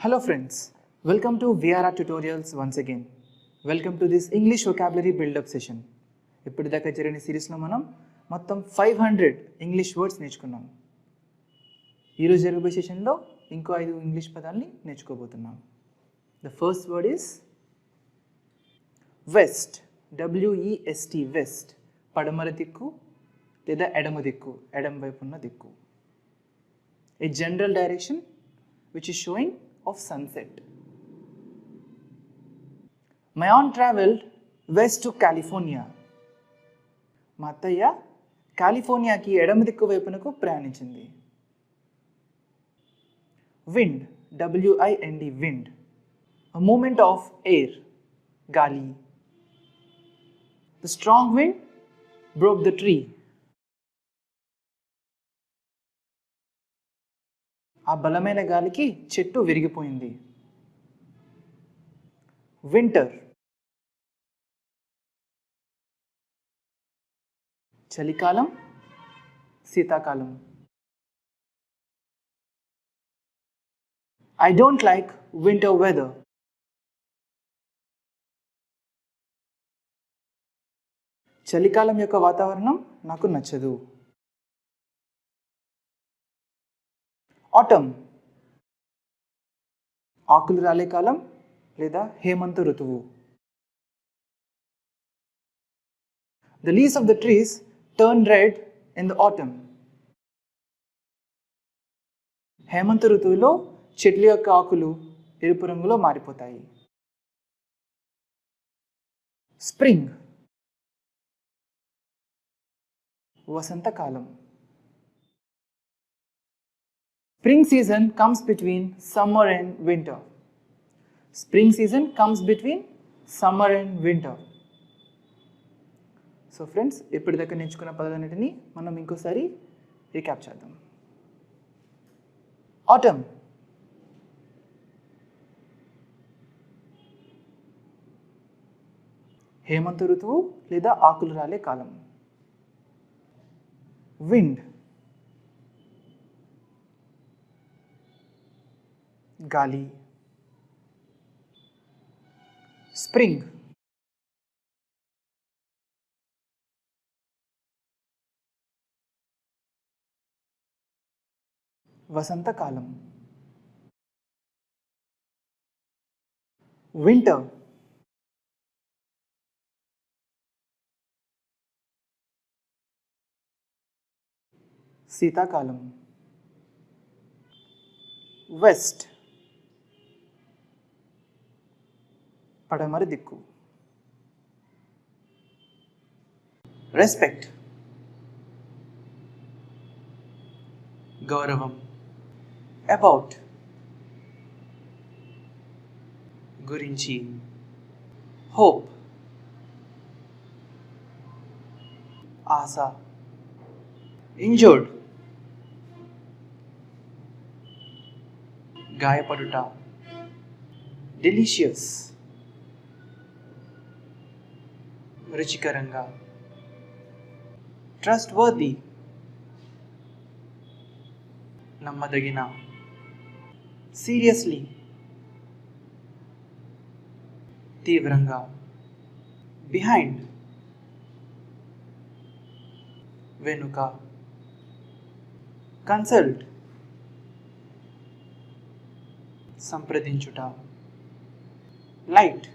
Hello friends, welcome to VRR tutorials once again. Welcome to this English vocabulary build-up session. ఇప్పటిదాకా జరిగిన సిరీస్లో మనం మొత్తం 500 ఇంగ్లీష్ వర్డ్స్ నేర్చుకున్నాం. ఈరోజు జరగబోయే సెషన్లో ఇంకో 5 ఇంగ్లీష్ పదాలని నేర్చుకోబోతున్నాం. The first word is west, W-E-S-T, west. పడమర దిక్కు లేదా ఎడమ దిక్కు, ఎడమ వైపు ఉన్న దిక్కు. A general direction which is showing of sunset. My aunt traveled west to California. మా అత్తయ్య కాలిఫోర్నియాకి ఎడమ దిక్కు వైపునకు ప్రయాణించింది. Wind, W-I-N-D, wind. A movement of air, గాలి. The strong wind broke the tree. ఆ బలమైన గాలికి చెట్టు విరిగిపోయింది. వింటర్, చలికాలం, శీతాకాలం. I don't like winter weather. చలికాలం యొక్క వాతావరణం నాకు నచ్చదు. ఆటమ్, ఆకులు రాలే కాలం లేదా హేమంత ఋతువు. The leaves of the trees turn red in the autumn. హేమంత ఋతువులో చెట్ల యొక్క ఆకులు ఎరుపు రంగులో మారిపోతాయి. Spring, వసంతకాలం. Spring season comes between summer and winter. Spring season comes between summer and winter. So friends, ఇప్పటిదాకా నేర్చుకున్న పదాలన్నిటిని మనం ఇంకోసారి రీక్యాప్ చేద్దాం. Autumn, హేమంత ఋతువు లేదా ఆకులు రాలే కాలం. Wind, గాలి. స్ప్రింగ్, వసంతకాలం. వింటర్, శీతాకాలం. వెస్ట్, పడమర దిక్కు. రెస్పెక్ట్, గౌరవం. అబౌట్, గురించి. హోప్, ఆశ. ఇంజర్డ్, గాయపడుట. డెలిషియస్, రుచికరంగా. ట్రస్ట్ వర్ది, నమ్మదగిన. సీరియస్లీ, తీవ్రంగా. బిహైండ్, వెనుక. కన్సల్ట్, సంప్రదించుట. లైట్,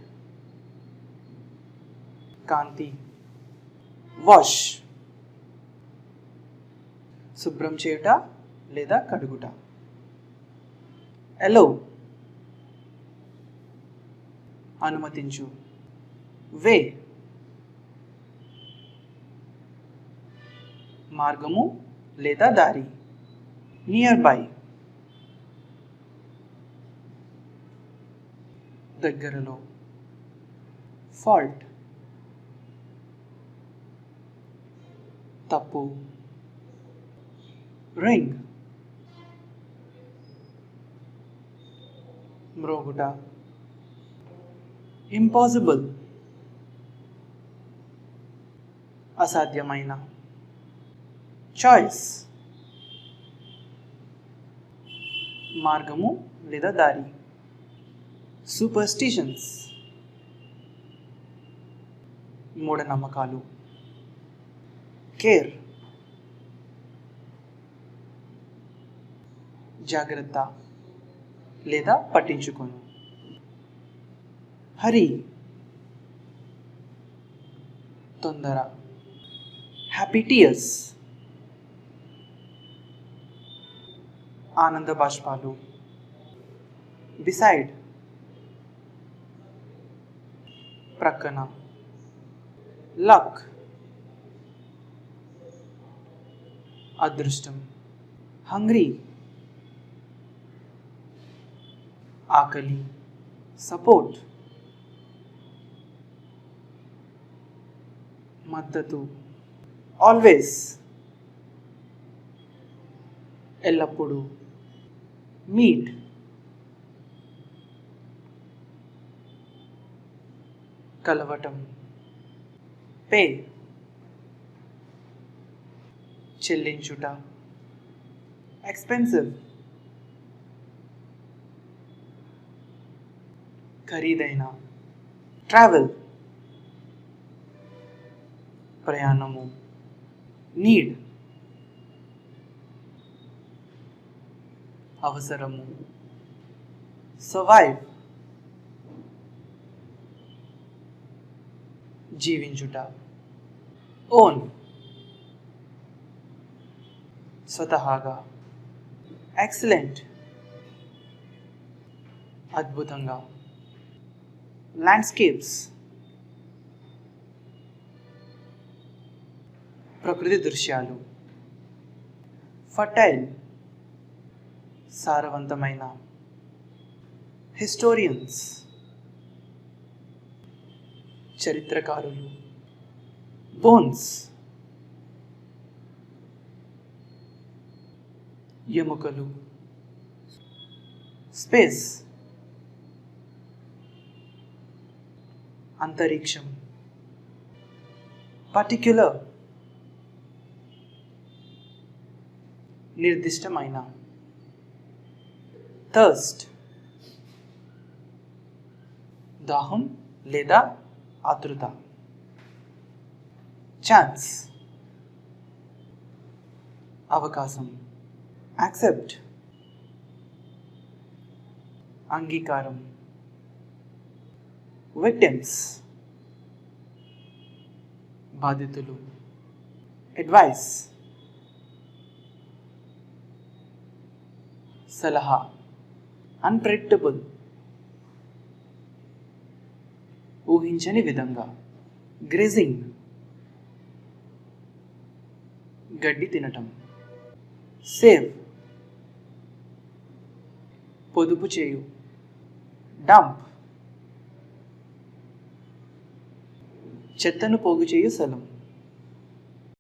కాంతి. వాష్, శుభ్రం చేయుట లేదా కడుగుట. అలో, అనుమతించు. వే, మార్గము లేదా దారి. నియర్ బై, దగ్గరలో. ఫాల్ట్, తప్పు. రింగ్, మ్రోగుట. ఇంపాసిబుల్, అసాధ్యమైన. చాయిస్, మార్గము లేదా దారి. సూపర్స్టిషన్స్ మూఢనమ్మకాలు. కేర్ జాగ్రత్త లేదా పట్టించుకోను. హరి తొందర. హ్యాపీ టీయర్స్ ఆనంద బాష్పాలు. బిసైడ్ ప్రక్కన. లక్ అదృష్టం. హంగ్రీ ఆకలి. సపోర్ట్ మద్దతు. ఆల్వేస్ ఎల్లప్పుడూ. మీట్ కలవటం. పే చెల్లించుట. ఎక్స్పెన్సివ్ ఖరీదైన. ట్రావెల్ ప్రయాణము. నీడ్ అవసరము. సర్వైవ్ జీవించుట. ఓన్ స్వతహాగా. ఎక్సలెంట్ అద్భుతంగా. ల్యాండ్స్కేప్స్ ప్రకృతి దృశ్యాలు. ఫర్టైల్ సారవంతమైన. హిస్టోరియన్స్ చరిత్రకారులు. బోన్స్ ఎముకలు. స్పేస్ అంతరిక్షం. పర్టిక్యులర్ నిర్దిష్టమైన. థర్స్ట్ దాహం లేదా ఆతృత. ఛాన్స్ అవకాశం. యాక్సెప్ట్ అంగీకారం. విక్టిమ్స్ బాధితులు. అడ్వైస్ సలహా. అన్ప్రెడిక్టబుల్ ఊహించని విధంగా. గ్రేజింగ్ గడ్డి తినటం. సేవ్ పొదుపు చేయు. డంప్ చెత్తను పోగు చేయు స్థలం.